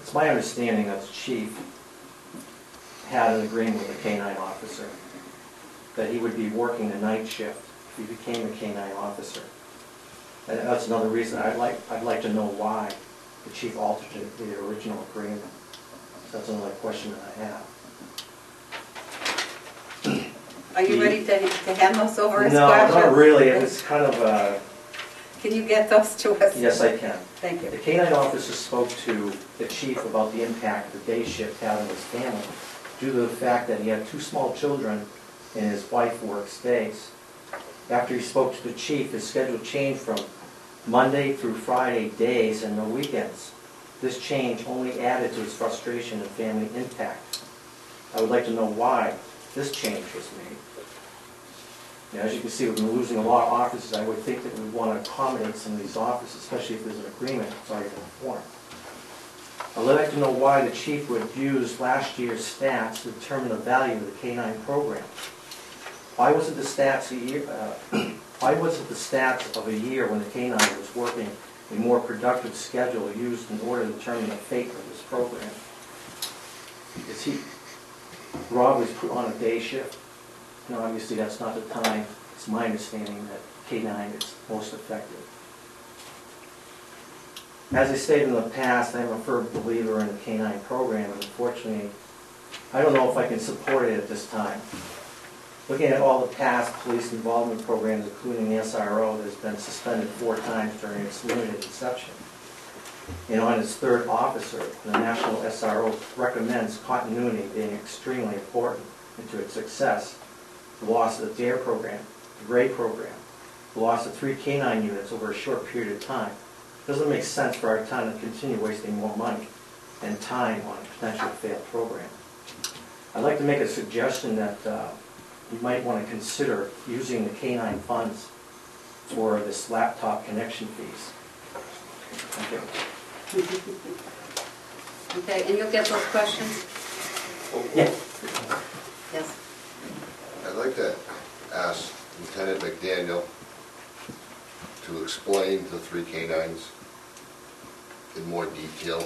It's my understanding that the chief had an agreement with the K-9 officer that he would be working the night shift if he became a K-9 officer. And that's another reason I'd like to know why the chief altered the original agreement. So that's another question that I have. Are you ready to hand those over as No, questions? not really. It's kind of a... Can you get those to us? Yes, I can. Thank you. The K-9 officer spoke to the chief about the impact the day shift had on his family due to the fact that he had 2 small children and his wife works days. After he spoke to the chief, his schedule changed from Monday through Friday days and no weekends. This change only added to his frustration and family impact. I would like to know why this change was made. Now, as you can see, we've been losing a lot of offices. I would think that we want to accommodate some of these offices, especially if there's an agreement that's already been formed. I would like to know why the chief would use last year's stats to determine the value of the K-9 program. Why wasn't the stats of a year when the K-9 was working a more productive schedule used in order to determine the fate of this program? Rob was put on a day shift. No, obviously that's not the time. It's my understanding that K-9 is most effective. As I stated in the past, I am a firm believer in the K-9 program, and unfortunately, I don't know if I can support it at this time. Looking at all the past police involvement programs, including the SRO, that has been suspended 4 times during its limited inception. And on its 3rd officer, the National SRO recommends continuity being extremely important into its success. The loss of the DARE program, the GRAY program, the loss of 3 K-9 units over a short period of time. It doesn't make sense for our town to continue wasting more money and time on a potential failed program. I'd like to make a suggestion that you might want to consider using the K-9 funds for this laptop connection fees. Thank you. Okay, and you'll get those questions? Yeah. Yes. I'd like to ask Lieutenant McDaniel to explain the 3 K-9s in more detail,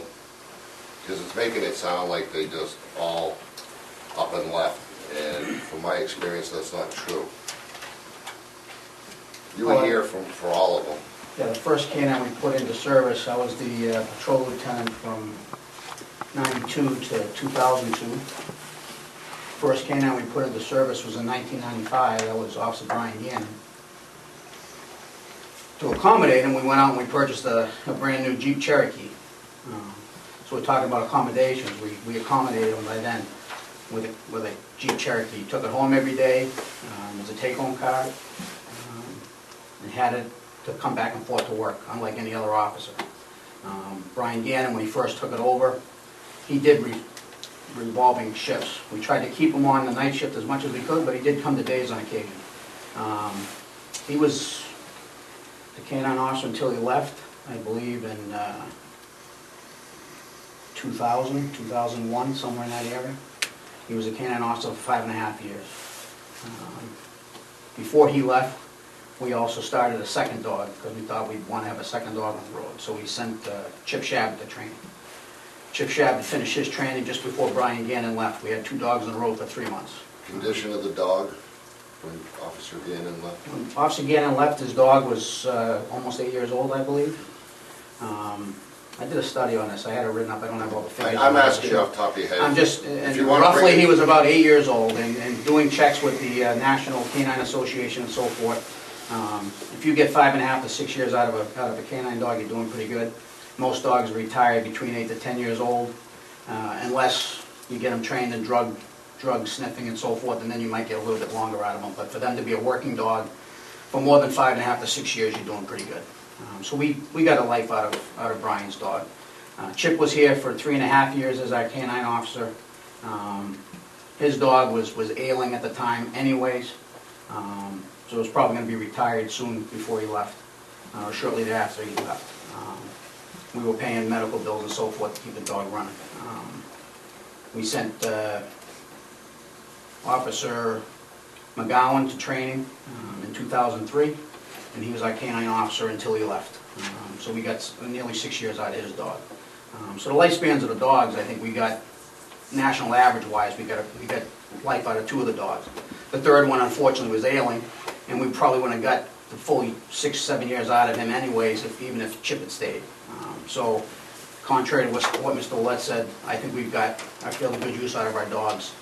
because it's making it sound like they just all up and left, and from my experience that's not true. You were here for all of them. Yeah, the first K-9 we put into service, I was the patrol lieutenant from 92 to 2002. First K-9 we put into service was in 1995. That was Officer Brian Gannon. To accommodate him, we went out and we purchased a brand new Jeep Cherokee. So we're talking about accommodations. We accommodated him by then with a Jeep Cherokee. He took it home every day. It was a take-home car. And had it to come back and forth to work, unlike any other officer. Brian Gannon, when he first took it over, he did revolving shifts. We tried to keep him on the night shift as much as we could, but he did come to days on occasion. He was the K-9 officer until he left, I believe in 2000, 2001, somewhere in that area. He was a K-9 officer for 5.5 years. Before he left, we also started a second dog because we thought we'd want to have a second dog on the road. So we sent Chip Shabbat to training. Chip Shabbat finished his training just before Brian Gannon left. We had 2 dogs on the road for 3 months. Condition of the dog when Officer Gannon left? When Officer Gannon left, his dog was almost 8 years old, I believe. I did a study on this. I had it written up. I don't have all the figures. I'm asking you off the top of your head. I'm just, and roughly he was about 8 years old, and doing checks with the National Canine Association and so forth. If you get 5.5 to 6 years out of a canine dog, you're doing pretty good. Most dogs retire between 8 to 10 years old, unless you get them trained in drug sniffing and so forth, and then you might get a little bit longer out of them. But for them to be a working dog for more than 5.5 to 6 years, you're doing pretty good. So we got a life out of Brian's dog. Chip was here for 3.5 years as our canine officer. His dog was ailing at the time anyways, so it was probably going to be retired soon before he left, or shortly thereafter he left. We were paying medical bills and so forth to keep the dog running. We sent Officer McGowan to training in 2003, and he was our canine officer until he left. So we got nearly 6 years out of his dog. So the lifespans of the dogs, I think we got, national average-wise, we got life out of 2 of the dogs. The third one unfortunately was ailing, and we probably wouldn't have got the full 6-7 years out of him anyways, even if Chip had stayed. So contrary to what Mr. Willett said, I think we've got a fairly good use out of our dogs.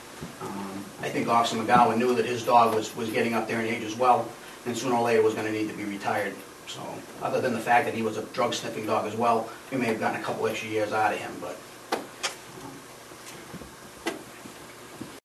I think Officer McGowan knew that his dog was getting up there in age as well, and sooner or later was going to need to be retired. So other than the fact that he was a drug-sniffing dog as well, we may have gotten a couple extra years out of him, but